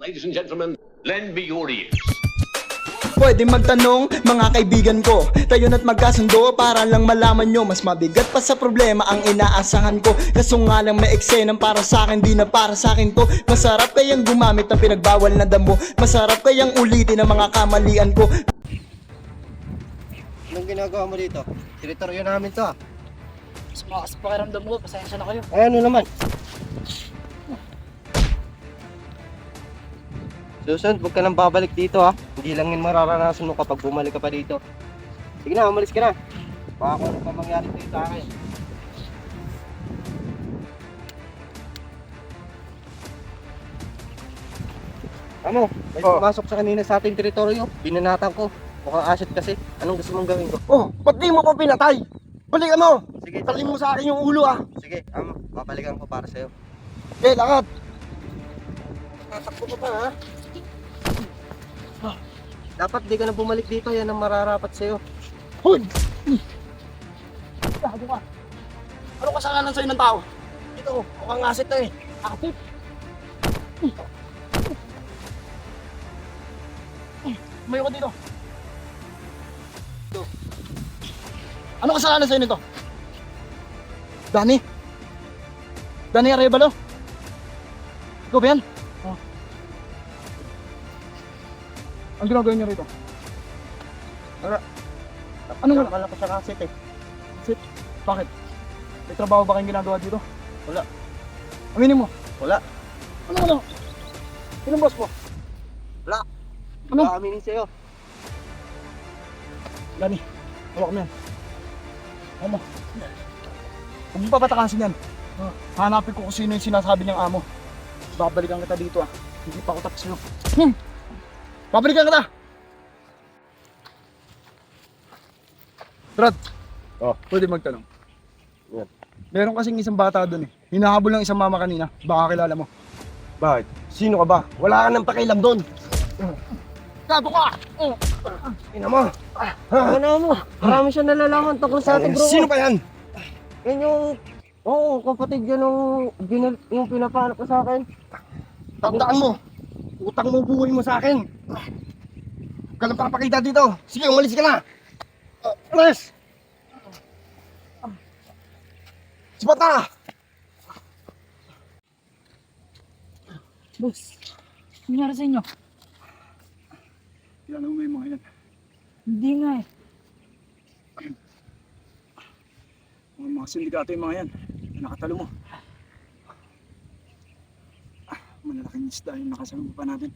Ladies and gentlemen, lend me your ears. Pwede magtanong mga kaibigan ko, tayo na't magkasundo para lang malaman nyo. Mas mabigat pa sa problema ang inaasahan ko. Kaso nga lang may eksenang para sa'kin, di na para sa'kin to. Masarap kayang gumamit ng pinagbawal na damo. Masarap kayang ulitin ang mga kamalian ko. Anong ginagawa mo dito? Teritoryo namin to ah. Mas malakas pakiramdam ko, pasensya na kayo. Ay, ano naman? Susunod, huwag ka nang babalik dito ha. Hindi lang yun mararanasan mo kapag bumalik ka pa dito. Sige na, umalis ka na. Baka kung ano pa mangyari dito sa akin. Ano? May pumasok sa kanina sa ating teritoryo. Binanatan ko. Mukhang asset kasi. Anong gusto mong gawin ko? Oh, ba't di mo pa pinatay? Balikan mo! Sige, Talin mo sa akin yung ulo ah! sige, babalikan ko para sa'yo. Eh, lakad! Tatakbo ka pa ha? Dapat di ka na bumalik dito. Yan ang mararapat sa'yo. Hoy! Gago ka! Ano kasalanan sa'yo ng tao? Ito, mukhang asset na eh. Asset? Tumayo ka dito. Ano kasalanan sa'yo nito? Dani? Dani Arevalo? Ikaw ba yan? Oh. Ang ginagawa niyo rito? Anong wala? Wala ko sa kaset eh. Sit. Bakit? May trabaho ba kayong ginagawa dito? Wala. Aminin mo. Wala. Ano? Sinong boss mo? Wala. Ano? Aminin sa'yo. Dani, hawak mo yan. Ano? Huwag mo papatakasin yan. Hanapin ko kung sino yung sinasabi niyang amo. Babalikan kita dito ah. Hindi pa ako tapos sa'yo. Babalikan kita! Brad, pwede magtanong. Yan. Meron kasing isang bata doon eh. Hinahabol ng isang mama kanina. Baka kilala mo. Bakit? Sino ka ba? Wala ka nang pakialam doon. Gago ka! Ina mo. Ano mo? Marami siya nalalaman tungkol sa ating bro. Sino ba yan? Yan yung... Oo, kapatid yan yung pinapahanap ko sa akin. Tandaan mo. Utang mo buhay mo sa akin. Huwag ka lang papakita dito. Sige, umalis ka na. Alis! Sipat na! Boss, ano nangyari sa inyo? Kilala mo yung mga yan. Hindi nga eh. Mga sindikato yung mga yan. Nakatalo mo. Malalaking isda yung nakasama pa natin.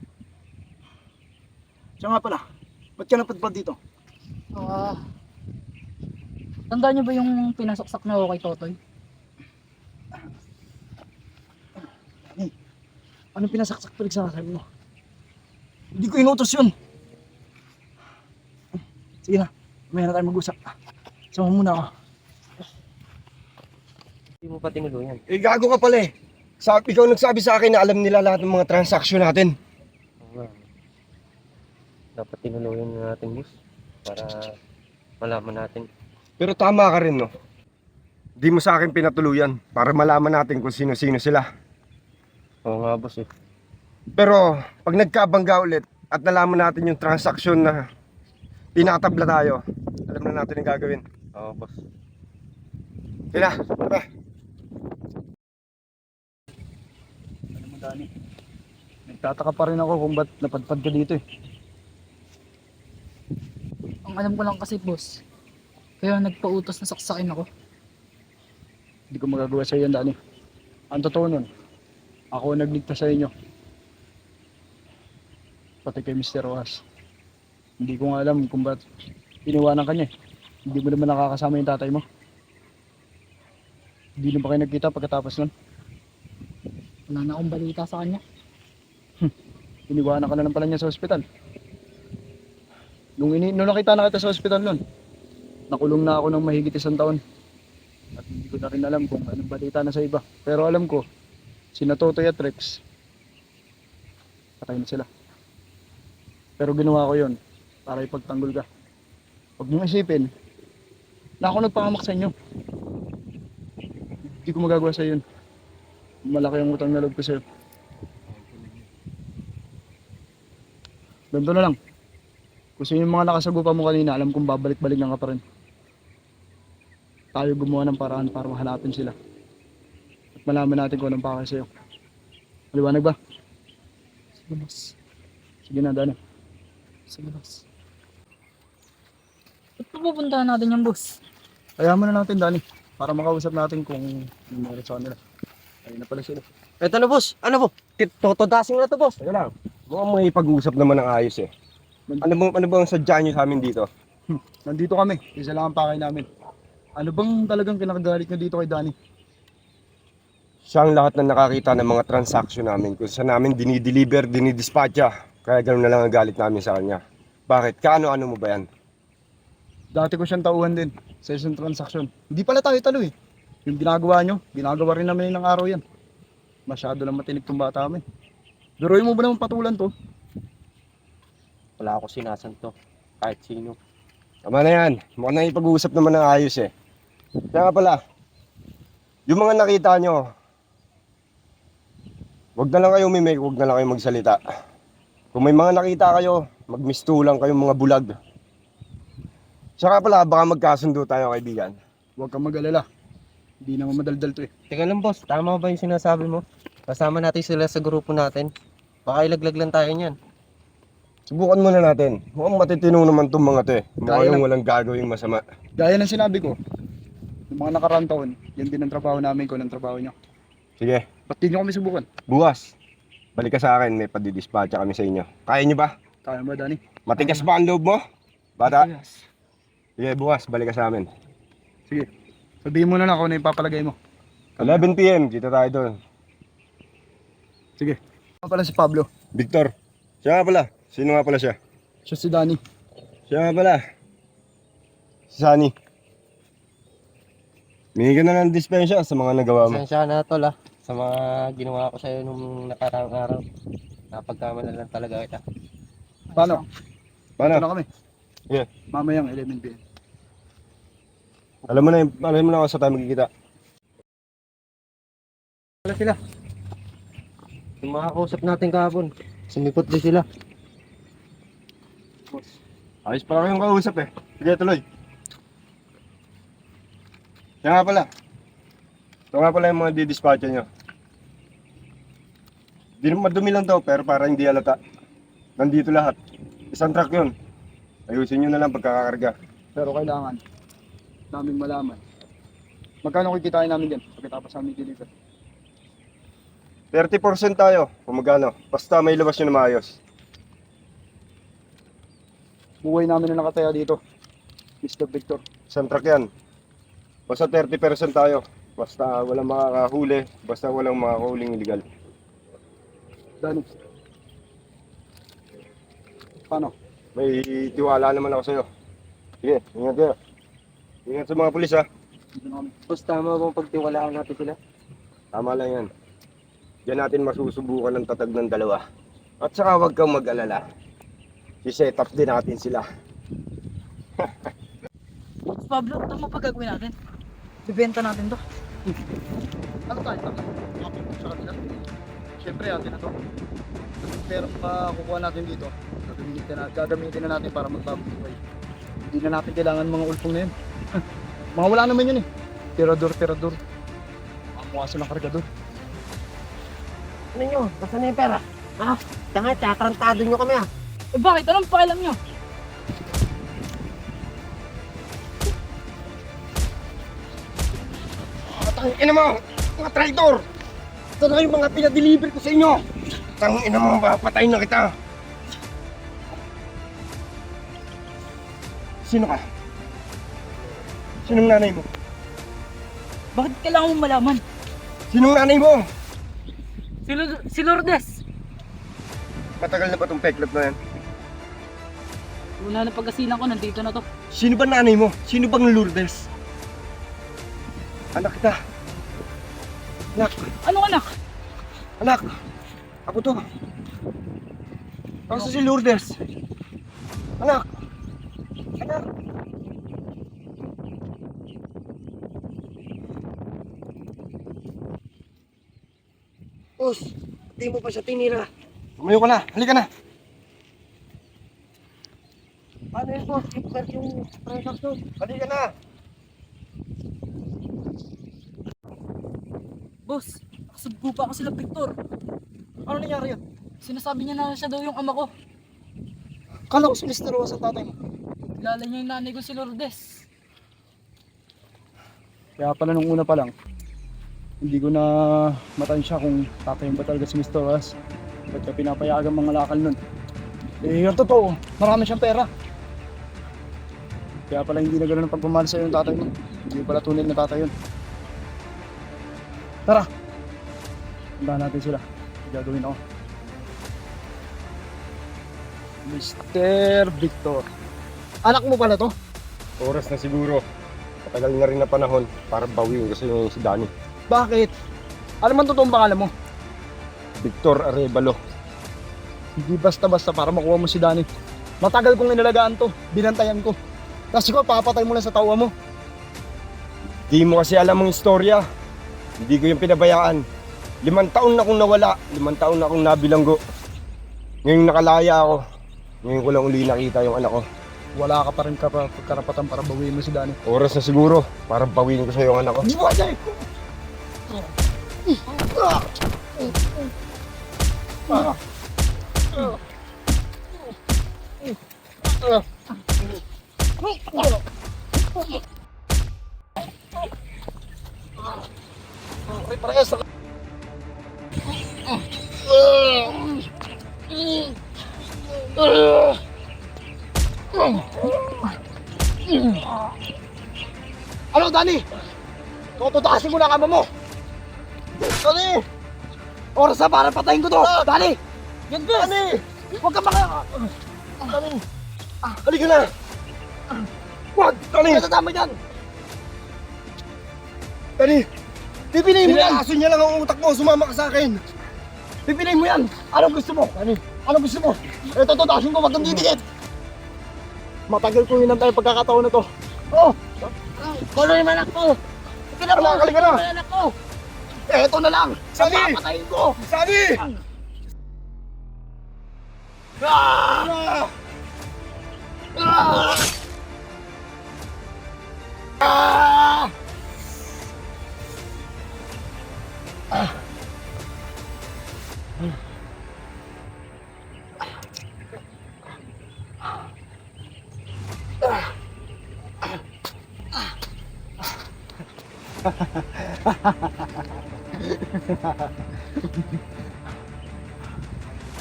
Siya nga pala, ba't ka napadpad dito? Tandaan niyo ba yung pinasaksak na ako kay Totoy? Anong pinasaksak pa nagsasabi mo? Hindi ko inutos yun. Sige na, may na tayo mag-usap. Sama muna ako. Hindi mo pa tinuluyan. Eh, gago ka pala eh. Ikaw nagsabi sa akin na alam nila lahat ng mga transaksyon natin. Oo nga. Dapat tinuluyan na natin, boss. Para malaman natin. Pero tama ka rin, no? Di mo sa akin pinatuluyan para malaman natin kung sino-sino sila. Oo nga, boss eh. Pero pag nagkabangga ulit at nalaman natin yung transaksyon na tinatabla tayo, alam na natin yung gagawin. Oo, boss. Sige na, tara. Alam mo, Dani, nagtataka pa rin ako kung ba't napadpad ka dito eh. Ang alam ko lang kasi boss, kaya nagpautos na saksakin ako. Hindi ko magagawa sa iyo yan, Dani. Ang totoo nun, ako ang nagligtas sa inyo. Pati kay Mr. Rojas. Hindi ko nga alam kung ba't iniwanan ka niya eh. Hindi mo naman nakakasama yung tatay mo. Hindi na ba kayo nagkita pagkatapos nun? Wala na akong balita sa kanya. Iniwanan ka na lang pala niya sa ospital. Nung nakita na kita sa ospital nun, nakulong na ako ng mahigit 1 taon. At hindi ko na rin alam kung anong balita na sa iba. Pero alam ko, sina Totoy at Rex, patay na sila. Pero ginawa ko yon para ipagtanggol ka. Huwag mong isipin na ako nagpahamak sa inyo. Hindi ko magagawa sa yun. Malaki ang utang na loob ko sa'yo. Ganito na lang. Kung sino yung mga nakasagupa mo kanina, alam kong babalik-balik na ka pa rin. Tayo gumawa ng paraan para mahanapin sila. At malaman natin kung anong pakay sa'yo. Maliwanag ba? Sige, boss. Sige na, Dani. Sige, boss. Ba't pupuntahan natin yung boss? Kaya mo na natin, Dani. Para makausap natin kung ano meron sa kanila. Ayun na pala sila. Eto na, boss. Ano po? Totodasing na to, boss. Teka lang. Mukhang may pag-uusap naman ng ayos eh. Ano ba ang sadya nyo sa amin dito? Nandito kami. Isa lang ang pakay namin. Ano bang talagang kinakagalit nyo dito kay Dani? Siya ang lahat na nakakita ng mga transaksyon namin. Kung saan namin dinideliver, dinidispatcha. Kaya ganoon na lang ang galit namin sa kanya. Bakit? Kaano-ano mo ba yan? Dati ko siyang tauhan din sa isang transaksyon. Hindi pala tayo talo eh. Yung ginagawa nyo, ginagawa rin namin ng araw yan. Masyado lang matinig tong bata kami. Duroy mo ba naman patulan to? Wala ako sinasanto. Kahit sino. Tama na yan. Mukhang na ipag-uusap naman ng ayos eh. Kaya nga pala, yung mga nakita nyo, wag na lang kayo mimik, wag na lang kayo magsalita. Kung may mga nakita kayo, magmistulang kayong mga bulag. Saka pala, baka magkasundo tayo kaibigan. Huwag kang mag-alala. Hindi naman madaldal to eh. Teka lang, boss. Tama ba yung sinasabi mo? Kasama natin sila sa grupo natin. Baka ilaglag lang tayo niyan. Subukan muna natin. Mukhang matitino naman itong mga to eh. Kaya Mukhang lang. walang gagawing masama. Gaya ng sinabi ko, yung mga nakaraang taon, yan din ang trabaho namin kung ang trabaho nyo. Sige, Ba't di nyo kami subukan? bukas. Balik ka sa akin, may padidispatcha kami sa inyo. Kaya nyo ba? Kaya ba, Dani? Matigas ba ang loob mo? Bata? Yes. Sige, bukas, balik ka sa amin. Sige. Sabihin mo na lang kung ano yung papalagay mo. 11 PM, kita tayo doon. Sige. Ano pala si Pablo? Victor, siya nga pala. Sino nga pala siya? Siya si Dani. Siya nga pala. Si Sunny. Minigyan ka na ng dispensya sa mga nagawa mo. Pasensya na, tol, ah. Sa mga ginawa ko sa'yo nung nakaraang araw. Napagkamala lang talaga kita. Paano? Paano? Ito na kami. Sige. Mamayang 11 p.m. Alam mo na kung saan tayo magkikita. Wala sila. Yung mga kausap natin kahapon. Sumipot din sila. Ayos pala kayong kausap eh. Sige, tuloy. Siya nga pala. Ito nga pala yung mga didispatcha nyo. Di naman madumi lang daw, pero para hindi halata. Nandito lahat. Isang truck yun. Ayusin nyo na lang pagkakakarga. Pero kailangan namin malaman. Magkano kikitain namin yan pagkatapos namin deliver? 30% tayo, kung magkano. Basta may labas nyo na maayos. Buhay namin na nakataya dito. Mr. Victor. Isang truck yan. Basta 30% tayo. Basta walang makakahuli. Basta walang makakahuling illegal. Dani. Paano? May tiwala naman ako sa'yo. Sige, ingat kayo. Ingat sa mga pulis ha. Dito na kami. Boss, tama bang pagtiwalaan natin sila? Tama lang yan. Diyan natin masusubukan ng tatag ng dalawa. At saka huwag kang mag-alala. I-set up din natin sila. Pablo, tama pa gagawin natin. Bibenta natin to. Ano tayo? Kapag sa kanila. Siyempre atin na to. Pero makukuha natin dito. Gagamitin na natin para magbabuhay. Hindi na natin kailangan mga ulpong na yun. Mga wala naman yun eh. Tirador. Mukha silang kargador. Ano nyo? Basta na yung pera? Ha? Tanga, tatarantado nyo kami, ah. Eh bakit? Anong pakialam nyo? Tangina mo! Mga traitor! Ito na yung mga pinadeliver ko sa inyo! Tangina mo, papatayin na kita! Sino ka? Sinong nanay mo? Bakit kailangan mo malaman? Sinong nanay mo? Si Lourdes! Matagal na ba itong peklap na yan? Una na pagkasinan ko, nandito na to. Sino ba nanay mo? Sino bang Lourdes? Anak kita. Anak, Anong anak? anak. Ako to. Ako si Lourdes. Anak. Anak. Boss, di mo pa siya tinira. Tumayo ka na. Halika na. boss, yung pressure doon. Halika na. Boss, nakasugpo pa ako sila Victor. Ano nangyari yun? Sinasabi niya na siya daw yung ama ko. Kala ko si Mr. Rosa tatay mo. Kilala niya yung nanay ko si Lourdes. Kaya pala nung una pa lang, hindi ko na matansya kung tatayin ba talaga si Mr. Ross. Ba't ka pinapayagan mga lakal nun? Eh, yung totoo, marami siyang pera. Kaya pala hindi na gano'n ang pagmamahal sa'yo yung tatay mo. Hindi pala tunay na tatay yun. Tara! Puntahan natin sila. Gagawin ako. Mr. Victor. Anak mo pala to? Oras na siguro. Matagal na rin na panahon para bawiin kasi yung si Danny. Bakit? Ano man totoong pangalan mo? Victor Arevalo. Hindi basta-basta para makuha mo si Danny. Matagal kong inalagaan to. Binantayan ko. Kasi ko, papatay mo lang sa tawa mo. Di mo kasi alam ang istorya. Hindi ko yung pinabayaan. 5 taon na akong nawala. 5 taon na akong nabilanggo. Ngayon nakalaya ako. Ngayon ko lang uli nakita yung anak ko. Wala ka pa rin karapatan para bawiin mo si Danny. Oras na siguro para bawiin ko sa yung anak ko. Di ba, Jay? Okay, parehas. Ano, Danny? Tututasin mo na ang ama mo. Danny! Oras na para patayin ko to. Danny! Yan, boss! Danny! Huwag ka maka... Danny! Halika na! Huwag! Danny! Natatama dyan! Danny! Pipiliin mo yan! Nilalason niya lang ang utak mo. Sumama ka sa akin. Pipiliin mo yan! Anong gusto mo? Danny! Anong gusto mo? Ito, tututasin ko. Wag kang didikit! Matagal kong inantay ang pagkakataon na to. Oh! Kuloy man ako! Pinapakaling Halika na! anak ko! Eto na lang! Sali! Papatayin ko! Sali! Ah! Ah! Ah!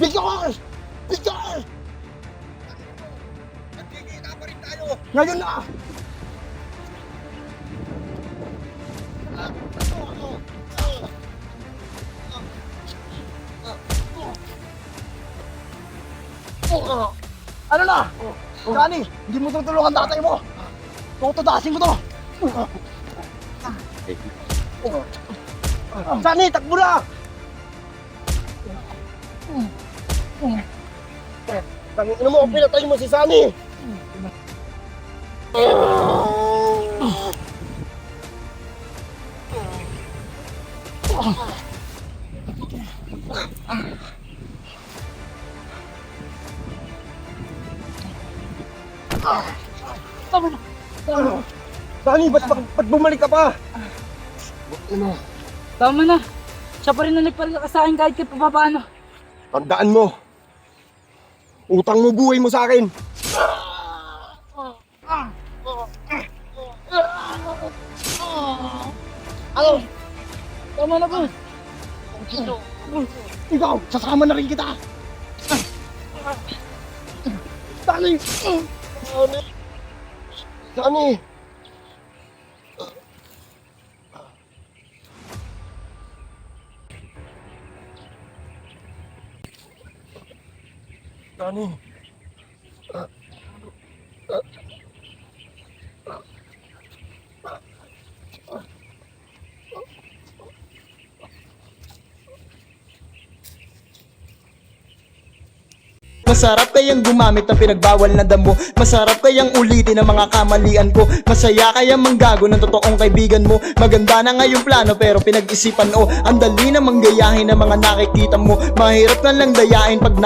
Victor! Victor! Nagkikita pa rin tayo! Ngayon na! Ano na? Danny, hindi mo tutulungan tatay mo! Tututasin ko to! Danny, takbo na! Tangin mo, pinatay mo si Sunny! Sunny, ba't bumalik ka pa? Tama na. Siya pa rin na nagpalala sa akin kahit pa paano. Tandaan mo. Utang mo buhay mo sa akin. Ano? Tama na, boss. Ikaw, sasama na rin kita! Sunny! Sunny! Sunny! Sunny! Masarap kayang gumamit ng pinagbawal na damo. Masarap kayang ulitin ang mga kamalian ko. Masaya kayang manggago ng totoong kaibigan mo. Maganda na nga yung plano pero pinag-isipan o ang dali na manggayahin ng mga nakikita mo. Mahirap na lang dayain pag